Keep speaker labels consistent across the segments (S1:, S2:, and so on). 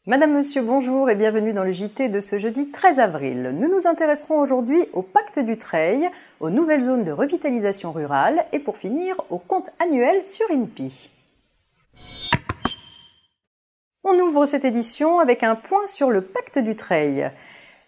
S1: Madame, Monsieur, bonjour et bienvenue dans le JT de ce jeudi 13 avril. Nous nous intéresserons aujourd'hui au Pacte du Treil, aux nouvelles zones de revitalisation rurale et pour finir au compte annuel sur INPI. On ouvre cette édition avec un point sur le Pacte du Treil.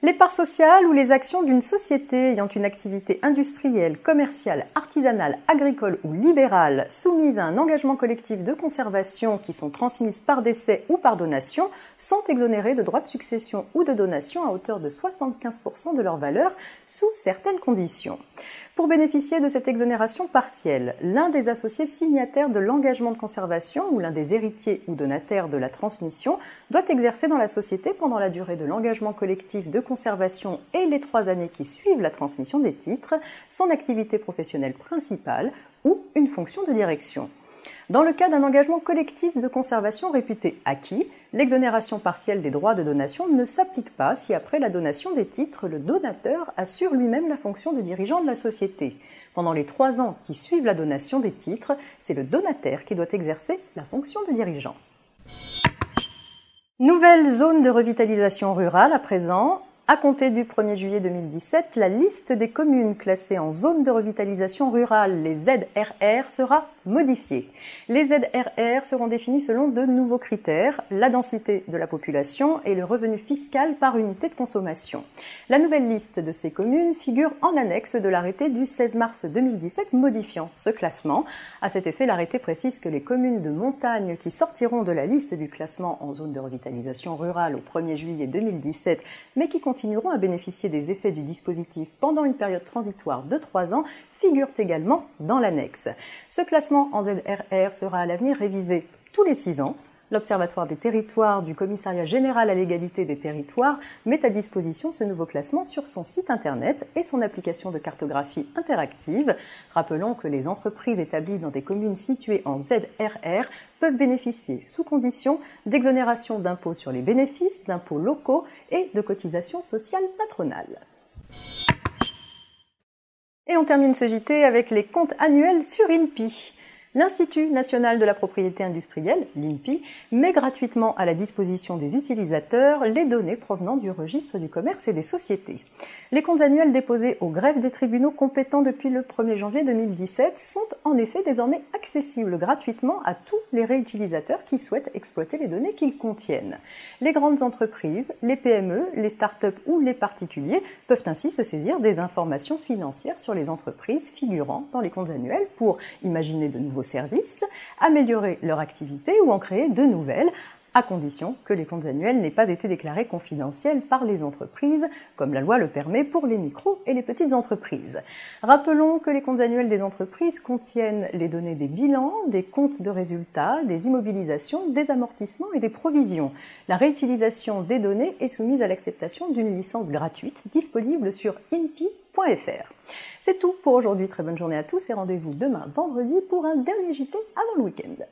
S1: Les parts sociales ou les actions d'une société ayant une activité industrielle, commerciale, artisanale, agricole ou libérale soumise à un engagement collectif de conservation qui sont transmises par décès ou par donation sont exonérées de droits de succession ou de donation à hauteur de 75% de leur valeur sous certaines conditions. Pour bénéficier de cette exonération partielle, l'un des associés signataires de l'engagement de conservation ou l'un des héritiers ou donataires de la transmission doit exercer dans la société pendant la durée de l'engagement collectif de conservation et les 3 années qui suivent la transmission des titres, son activité professionnelle principale ou une fonction de direction. Dans le cas d'un engagement collectif de conservation réputé acquis, l'exonération partielle des droits de donation ne s'applique pas si après la donation des titres, le donateur assure lui-même la fonction de dirigeant de la société. Pendant les 3 ans qui suivent la donation des titres, c'est le donataire qui doit exercer la fonction de dirigeant. Nouvelle zone de revitalisation rurale à présent. À compter du 1er juillet 2017, la liste des communes classées en zone de revitalisation rurale, les ZRR, sera modifiée. Les ZRR seront définis selon de nouveaux critères, la densité de la population et le revenu fiscal par unité de consommation. La nouvelle liste de ces communes figure en annexe de l'arrêté du 16 mars 2017 modifiant ce classement. À cet effet, l'arrêté précise que les communes de montagne qui sortiront de la liste du classement en zone de revitalisation rurale au 1er juillet 2017, mais qui continueront à bénéficier des effets du dispositif pendant une période transitoire de 3 ans, figurent également dans l'annexe. Ce classement en ZRR sera à l'avenir révisé tous les 6 ans. L'Observatoire des territoires du Commissariat général à l'égalité des territoires met à disposition ce nouveau classement sur son site internet et son application de cartographie interactive. Rappelons que les entreprises établies dans des communes situées en ZRR peuvent bénéficier, sous condition, d'exonération d'impôts sur les bénéfices, d'impôts locaux et de cotisations sociales patronales. Et on termine ce JT avec les comptes annuels sur INPI. L'Institut national de la propriété industrielle, l'INPI, met gratuitement à la disposition des utilisateurs les données provenant du registre du commerce et des sociétés. Les comptes annuels déposés au greffe des tribunaux compétents depuis le 1er janvier 2017 sont en effet désormais accessibles gratuitement à tous les réutilisateurs qui souhaitent exploiter les données qu'ils contiennent. Les grandes entreprises, les PME, les start-up ou les particuliers peuvent ainsi se saisir des informations financières sur les entreprises figurant dans les comptes annuels pour imaginer de nouveaux services, améliorer leur activité ou en créer de nouvelles, à condition que les comptes annuels n'aient pas été déclarés confidentiels par les entreprises, comme la loi le permet pour les micros et les petites entreprises. Rappelons que les comptes annuels des entreprises contiennent les données des bilans, des comptes de résultats, des immobilisations, des amortissements et des provisions. La réutilisation des données est soumise à l'acceptation d'une licence gratuite disponible sur inpi.fr. C'est tout pour aujourd'hui. Très bonne journée à tous et rendez-vous demain vendredi pour un dernier JT avant le week-end.